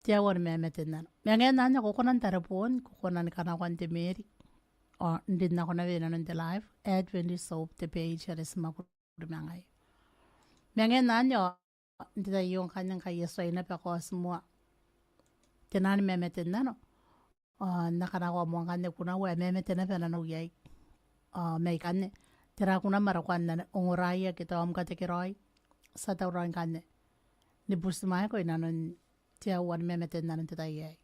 tia wan memetin nano mengen nanya kokonan tarapon kokonan kana kwante meri o ndin na kona vena non te live Adventist soap te page ya resma kudumangai mengen nanya ndita yung kanyang kayeso ina pa ko semua tenan memetin nano nakana ko mo kanya kuna wa memetin na pena no yai may kanya tira kuna marakwan na ongoraya kita om katekiroi sa tauran kanya ni busmai ko inanon tia wan memetin nanon tita yai